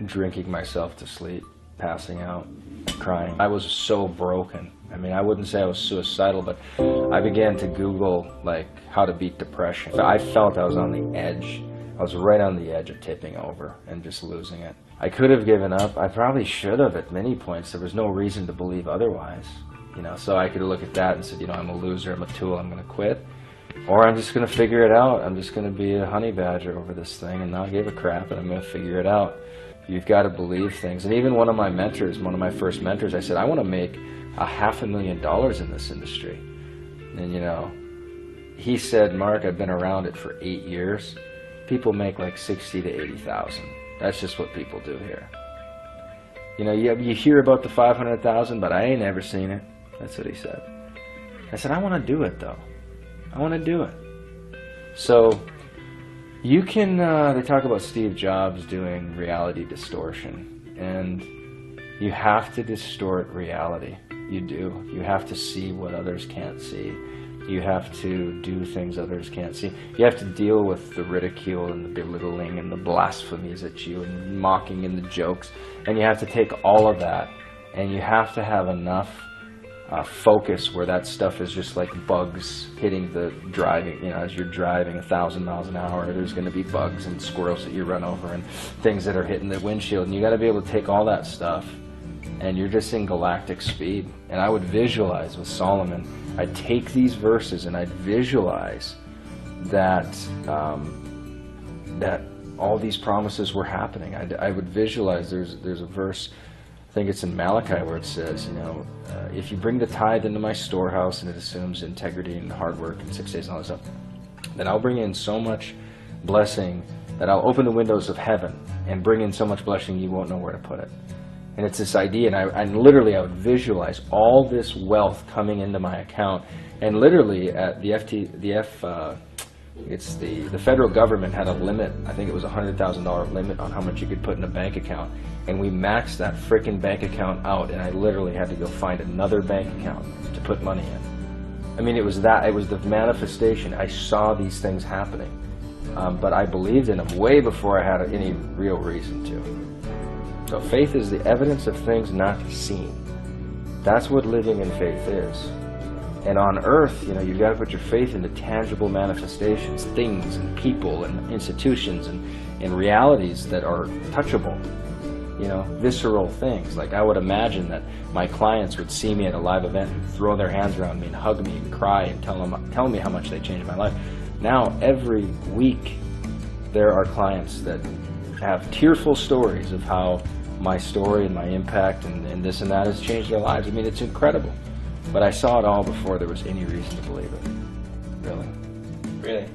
Drinking myself to sleep, passing out, crying. I was so broken. I mean, I wouldn't say I was suicidal, but I began to Google, like, how to beat depression. I felt I was on the edge. I was right on the edge of tipping over and just losing it. I could have given up. I probably should have at many points. There was no reason to believe otherwise. You know, so I could look at that and said, you know, I'm a loser, I'm a tool, I'm going to quit. Or I'm just going to figure it out. I'm just going to be a honey badger over this thing and not give a crap, and I'm going to figure it out. You've got to believe things. And even one of my mentors, one of my first mentors, I said, I want to make $500,000 in this industry. And you know, he said, Mark, I've been around it for 8 years. People make like 60 to 80,000. That's just what people do here. You know, you hear about the 500,000, but I ain't ever seen it. That's what he said. I said, I want to do it though. I want to do it. So you can, they talk about Steve Jobs doing reality distortion, and you have to distort reality. You do. You have to see what others can't see. You have to do things others can't see. You have to deal with the ridicule and the belittling and the blasphemies at you and the mocking and the jokes. And you have to take all of that, and you have to have enough focus where that stuff is just like bugs hitting the driving. You know, as you're driving 1,000 miles an hour, there's going to be bugs and squirrels that you run over and things that are hitting the windshield. And you got to be able to take all that stuff, and you're just in galactic speed. And I would visualize with Solomon, I'd take these verses and I'd visualize that that all these promises were happening. I would visualize, there's a verse, I think it's in Malachi, where it says, you know, if you bring the tithe into my storehouse, and it assumes integrity and hard work and 6 days and all that stuff, then I'll bring in so much blessing that I'll open the windows of heaven and bring in so much blessing you won't know where to put it. And it's this idea, and I literally would visualize all this wealth coming into my account, and literally at the federal government had a limit. I think it was a $100,000 limit on how much you could put in a bank account, and we maxed that frickin' bank account out, and I literally had to go find another bank account to put money in. I mean, it was the manifestation. I saw these things happening, but I believed in them way before I had any real reason to. So faith is the evidence of things not seen. That's what living in faith is. And on earth, you know, you've got to put your faith into tangible manifestations, things and people and institutions and realities that are touchable, you know, visceral things. Like I would imagine that my clients would see me at a live event and throw their hands around me and hug me and cry and tell me how much they changed my life. Now, every week, there are clients that have tearful stories of how my story and my impact and this and that has changed their lives. I mean, it's incredible. But I saw it all before there was any reason to believe it. Really. Really.